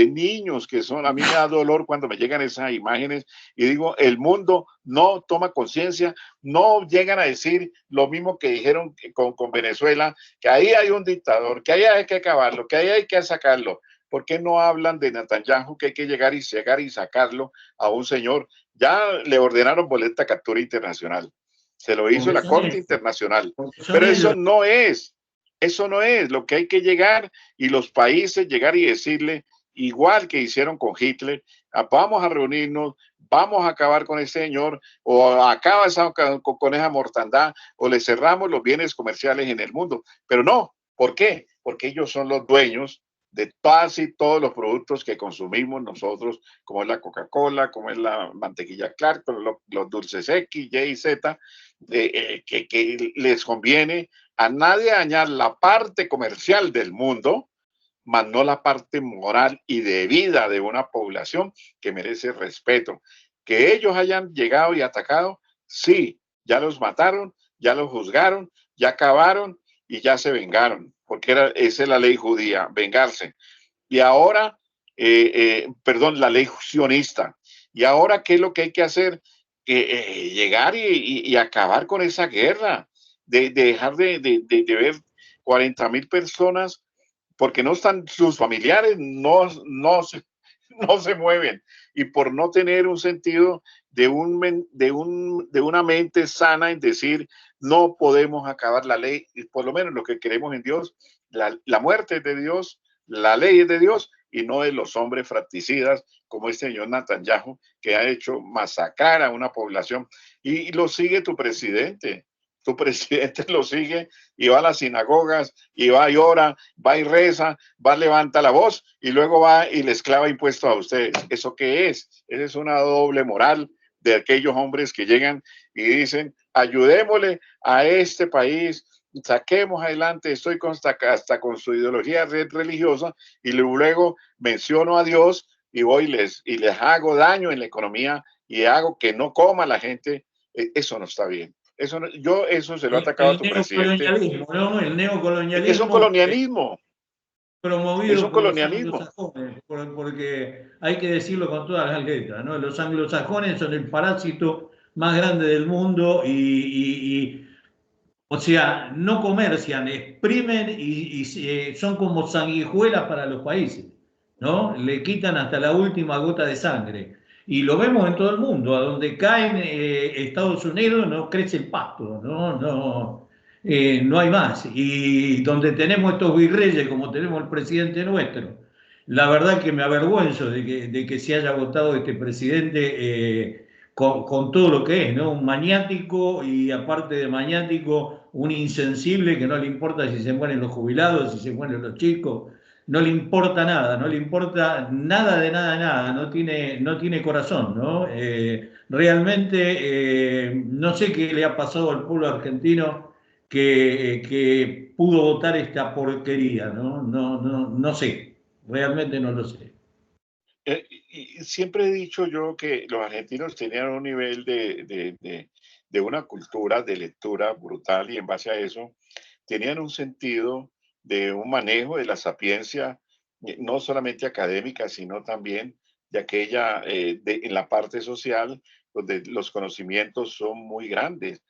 niños que son, a mí me da dolor cuando me llegan esas imágenes y digo, el mundo no toma conciencia, no llegan a decir lo mismo que dijeron con Venezuela, que ahí hay un dictador, que ahí hay que acabarlo, que ahí hay que sacarlo. ¿Por qué no hablan de Netanyahu, que hay que llegar y sacarlo a un señor? Ya le ordenaron boleta captura internacional. Se lo hizo Porque la son Corte ellos, Internacional. porque son Pero ellos. eso no es lo que hay que llegar y los países llegar y decirle, igual que hicieron con Hitler, vamos a reunirnos, vamos a acabar con ese señor, o acaba con esa mortandad, o le cerramos los bienes comerciales en el mundo. Pero no, ¿por qué? Porque ellos son los dueños de casi todos los productos que consumimos nosotros, como es la Coca-Cola, como es la mantequilla Clark, los dulces X, Y y Z, que les conviene a nadie dañar la parte comercial del mundo, más no la parte moral y de vida de una población que merece respeto. Que ellos hayan llegado y atacado, sí, ya los mataron, ya los juzgaron, ya acabaron y ya se vengaron, porque esa es la ley judía, vengarse. Y ahora, perdón, la ley sionista. Y ahora, ¿qué es lo que hay que hacer? Llegar y acabar con esa guerra, de dejar de ver 40.000 personas porque no están sus familiares, no se mueven y por no tener un sentido de una mente sana en decir no podemos acabar la ley, y por lo menos lo que queremos en Dios, la muerte es de Dios, la ley es de Dios y no de los hombres fratricidas como este señor Netanyahu que ha hecho masacrar a una población y lo sigue tu presidente lo sigue y va a las sinagogas y va y ora, va y reza, va, levanta la voz y luego va y les clava impuestos a ustedes. ¿Eso qué es? Esa es una doble moral de aquellos hombres que llegan y dicen, ayudémosle a este país, saquemos adelante, estoy hasta con su ideología religiosa y luego menciono a Dios y voy y les hago daño en la economía y hago que no coma la gente. Eso no está bien. Eso no, yo eso se lo he atacado a El tu presidente. neocolonialismo, ¿no? El Es un neocolonialismo. colonialismo. Es un promovido por los colonialismo. anglosajones, porque hay que decirlo con todas las letras, ¿no? Los anglosajones son el parásito más grande del mundo o sea, no comercian, exprimen son como sanguijuelas para los países, ¿no? Le quitan hasta la última gota de sangre. Y lo vemos en todo el mundo, a donde caen Estados Unidos no crece el pasto, no hay más. Y donde tenemos estos virreyes, como tenemos el presidente nuestro, la verdad que me avergüenzo de que se haya votado este presidente con todo lo que es, ¿no? Un maniático y aparte de maniático, un insensible que no le importa si se mueren los jubilados, si se mueren los chicos, no le importa nada, no le importa nada de nada, nada, no tiene corazón, ¿no? Realmente no sé qué le ha pasado al pueblo argentino que pudo votar esta porquería, ¿no? No sé, realmente no lo sé. Y siempre he dicho yo que los argentinos tenían un nivel de una cultura de lectura brutal y en base a eso tenían un sentido de un manejo de la sapiencia, no solamente académica, sino también de aquella, en la parte social, donde los conocimientos son muy grandes.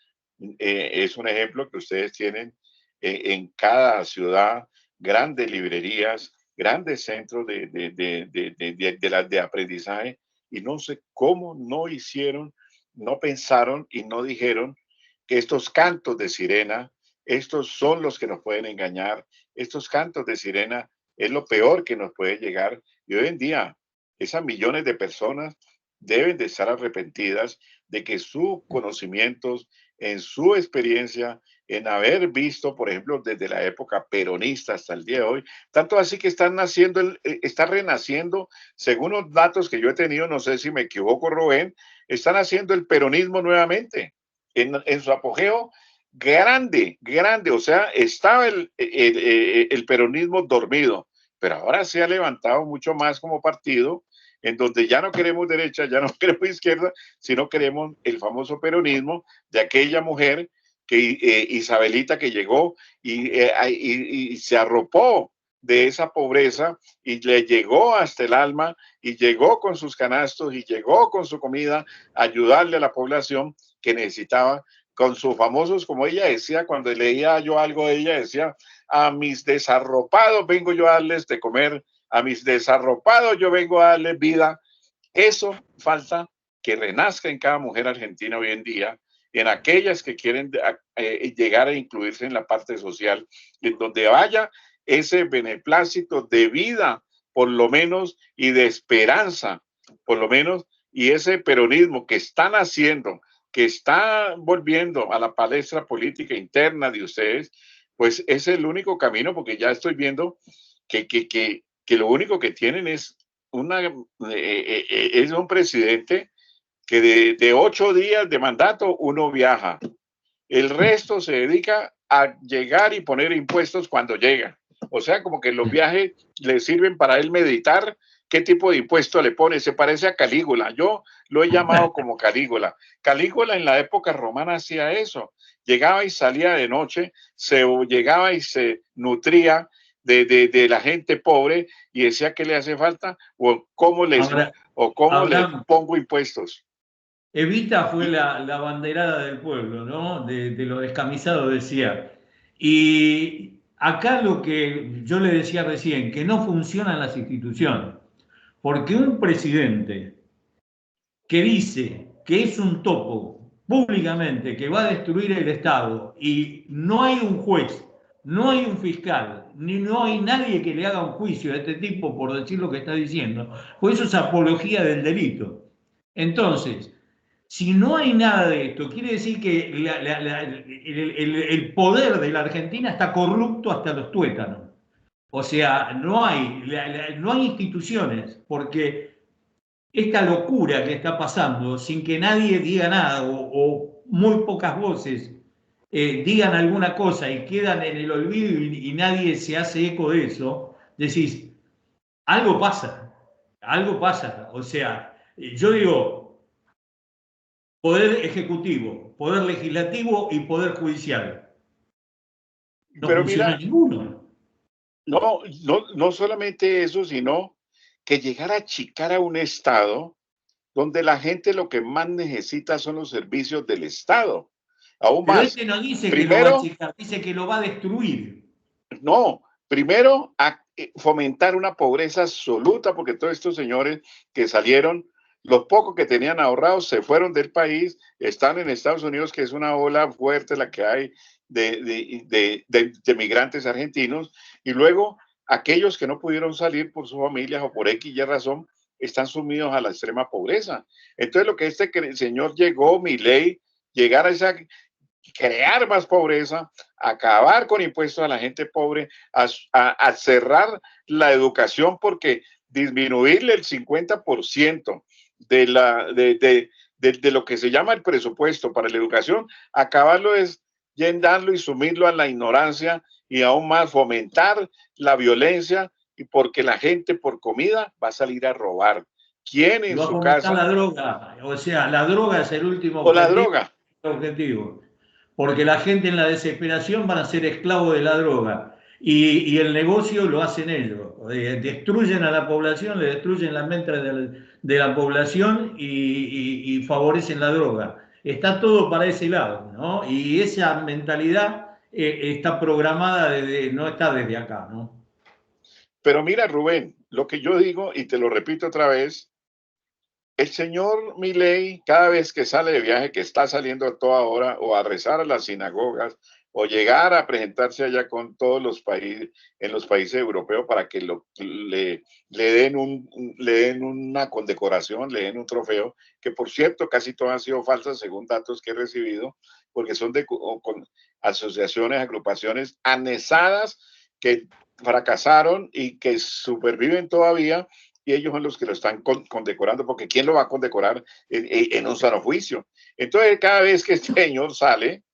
Es un ejemplo que ustedes tienen en cada ciudad, grandes librerías, grandes centros de aprendizaje, y no sé cómo no hicieron, no pensaron y no dijeron que estos cantos de sirena, estos son los que nos pueden engañar, estos cantos de sirena es lo peor que nos puede llegar. Y hoy en día, esas millones de personas deben de estar arrepentidas de que sus conocimientos, en su experiencia, en haber visto, por ejemplo, desde la época peronista hasta el día de hoy, tanto así que están naciendo, está renaciendo, según los datos que yo he tenido, no sé si me equivoco, Rubén, están haciendo el peronismo nuevamente, en su apogeo grande, grande, o sea, estaba el peronismo dormido, pero ahora se ha levantado mucho más como partido, en donde ya no queremos derecha, ya no queremos izquierda, sino queremos el famoso peronismo de aquella mujer que Isabelita que llegó y se arropó de esa pobreza y le llegó hasta el alma y llegó con sus canastos y llegó con su comida a ayudarle a la población que necesitaba con sus famosos, como ella decía, cuando leía yo algo de ella, decía, a mis desarropados vengo yo a darles de comer, a mis desarropados yo vengo a darles vida. Eso falta que renazca en cada mujer argentina hoy en día, en aquellas que quieren llegar a incluirse en la parte social, en donde vaya ese beneplácito de vida, por lo menos, y de esperanza, por lo menos, y ese peronismo que están haciendo, que está volviendo a la palestra política interna de ustedes, pues es el único camino, porque ya estoy viendo que lo único que tienen es es un presidente que de 8 días de mandato uno viaja. El resto se dedica a llegar y poner impuestos cuando llega. O sea, como que los viajes le sirven para él meditar qué tipo de impuesto le pone. Se parece a Calígula. Yo lo he llamado como Calígula. Calígula en la época romana hacía eso. Llegaba y salía de noche, llegaba y se nutría de la gente pobre y decía que le hace falta Ahora, o cómo le Abraham, pongo impuestos. Evita fue Y, la banderada del pueblo, ¿no? De lo descamisado, decía. Y acá lo que yo le decía recién, que no funcionan las instituciones, porque un presidente que dice que es un topo públicamente, que va a destruir el Estado y no hay un juez, no hay un fiscal, ni no hay nadie que le haga un juicio a este tipo por decir lo que está diciendo, pues eso es apología del delito. Entonces, si no hay nada de esto, quiere decir que el poder de la Argentina está corrupto hasta los tuétanos. O sea, no hay instituciones, porque esta locura que está pasando sin que nadie diga nada o muy pocas voces digan alguna cosa y quedan en el olvido y nadie se hace eco de eso, decís, algo pasa, algo pasa. O sea, yo digo, poder ejecutivo, poder legislativo y poder judicial. No pero funciona mira, ninguno. no solamente eso, sino que llegar a achicar a un Estado donde la gente lo que más necesita son los servicios del Estado. Aún Pero más, este no dice que lo va a primero, achicar, dice que lo va a destruir. no, primero a fomentar una pobreza absoluta, porque todos estos señores que salieron, los pocos que tenían ahorrados se fueron del país, están en Estados Unidos, que es una ola fuerte la que hay de migrantes argentinos, y luego aquellos que no pudieron salir por sus familias o por X y razón, están sumidos a la extrema pobreza. Entonces lo que este señor llegó, Milei, llegar a esa crear más pobreza, acabar con impuestos a la gente pobre, a cerrar la educación porque disminuirle el 50% de lo que se llama el presupuesto para la educación, acabarlo es llenarlo y sumirlo a la ignorancia y aún más fomentar la violencia y porque la gente por comida va a salir a robar. ¿Quién Y en va a su fomentar casa? la droga. O sea, la droga es el último O la droga. objetivo. Porque la gente en la desesperación van a ser esclavos de la droga. Y el negocio lo hacen ellos. Destruyen a la población, le destruyen la mente de la población y favorecen la droga. Está todo para ese lado, ¿no? Y esa mentalidad está programada desde, no está desde acá, ¿no? Pero mira, Rubén, lo que yo digo, y te lo repito otra vez, el señor Milei, cada vez que sale de viaje, que está saliendo a toda hora, o a rezar a las sinagogas, o llegar a presentarse allá con todos los países, en los países europeos para que le den una condecoración, le den un trofeo, que por cierto casi todas han sido falsas según datos que he recibido, porque son con asociaciones, agrupaciones anesadas que fracasaron y que superviven todavía y ellos son los que lo están condecorando, porque ¿quién lo va a condecorar en un sano juicio? Entonces, cada vez que este señor sale,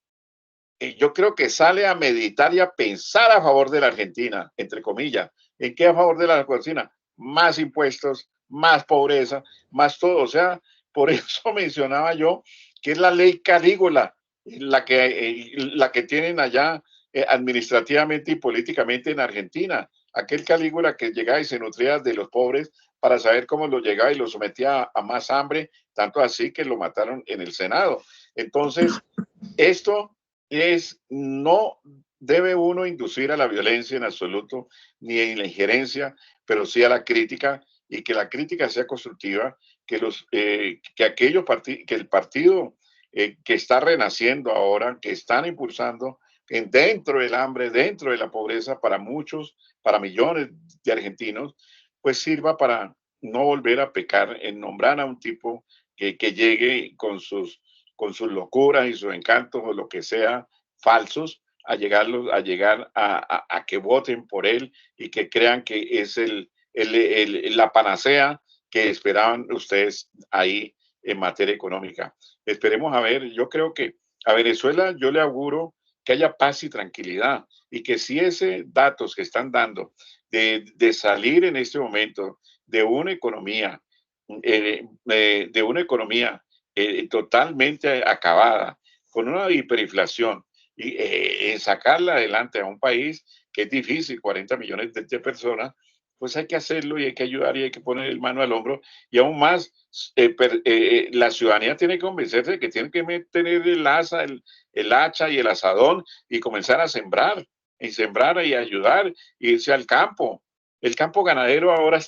yo creo que sale a meditar y a pensar a favor de la Argentina, entre comillas. ¿En qué a favor de la Argentina? Más impuestos, más pobreza, más todo. O sea, por eso mencionaba yo que es la ley Calígula, la que tienen allá administrativamente y políticamente en Argentina. Aquel Calígula que llegaba y se nutría de los pobres para saber cómo los llegaba y los sometía a más hambre, tanto así que lo mataron en el Senado. Entonces, esto no debe uno inducir a la violencia en absoluto, ni en la injerencia, pero sí a la crítica y que la crítica sea constructiva, que el partido que está renaciendo ahora, que están impulsando dentro del hambre, dentro de la pobreza para muchos, para millones de argentinos, pues sirva para no volver a pecar en nombrar a un tipo que llegue con sus locuras y sus encantos o lo que sea falsos a llegar a que voten por él y que crean que es la panacea que esperaban ustedes ahí en materia económica. Esperemos a ver, yo creo que a Venezuela yo le auguro que haya paz y tranquilidad y que si ese datos que están dando de salir en este momento de una economía totalmente acabada, con una hiperinflación, y sacarla adelante a un país que es difícil, 40 millones de personas, pues hay que hacerlo y hay que ayudar y hay que poner el mano al hombro. Y aún más, la ciudadanía tiene que convencerse de que tiene que tener el hacha y el asadón y comenzar a sembrar y ayudar, irse al campo. El campo ganadero ahora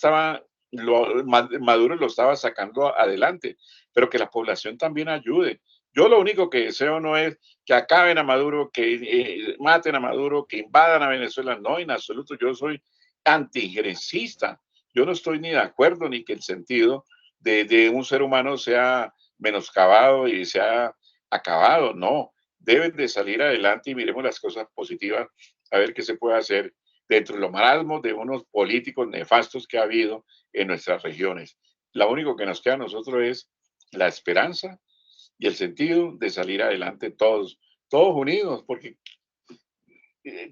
Maduro lo estaba sacando adelante, pero que la población también ayude. Yo lo único que deseo no es que acaben a Maduro, que maten a Maduro, que invadan a Venezuela. No, en absoluto. Yo soy antiinjerencista. Yo no estoy ni de acuerdo ni que el sentido de un ser humano sea menoscabado y sea acabado. No, deben de salir adelante y miremos las cosas positivas a ver qué se puede hacer dentro de los marasmos de unos políticos nefastos que ha habido en nuestras regiones. Lo único que nos queda a nosotros es la esperanza y el sentido de salir adelante todos unidos, porque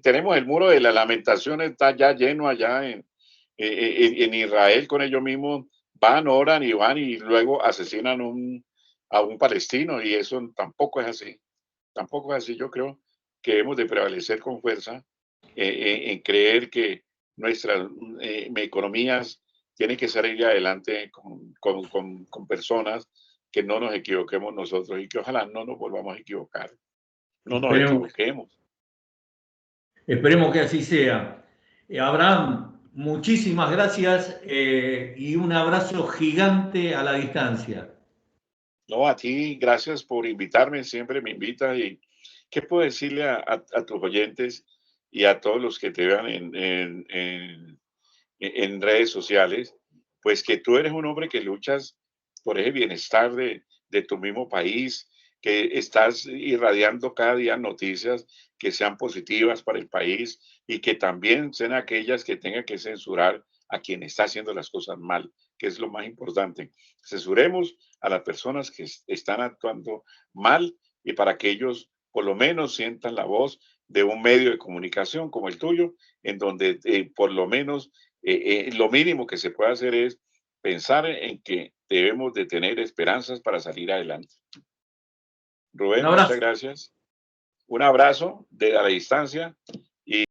tenemos el muro de la lamentación, está ya lleno allá en Israel con ellos mismos, van, oran y van y luego asesinan a un palestino y eso tampoco es así, tampoco es así. Yo creo que hemos de prevalecer con fuerza en creer que nuestras economías tienen que salir adelante con personas que no nos equivoquemos nosotros y que ojalá no nos volvamos a equivocar. No nos Esperemos, equivoquemos. esperemos que así sea. Abraham, muchísimas gracias y un abrazo gigante a la distancia. No, a ti, gracias por invitarme, siempre me invitas. Y ¿qué puedo decirle a tus oyentes y a todos los que te vean en redes sociales? Pues que tú eres un hombre que luchas por ese bienestar de tu mismo país, que estás irradiando cada día noticias que sean positivas para el país y que también sean aquellas que tengan que censurar a quien está haciendo las cosas mal, que es lo más importante. Censuremos a las personas que están actuando mal y para que ellos por lo menos sientan la voz de un medio de comunicación como el tuyo, en donde por lo menos lo mínimo que se puede hacer es pensar en que debemos de tener esperanzas para salir adelante. Un Rubén, muchas abrazo. gracias. Un abrazo de a la distancia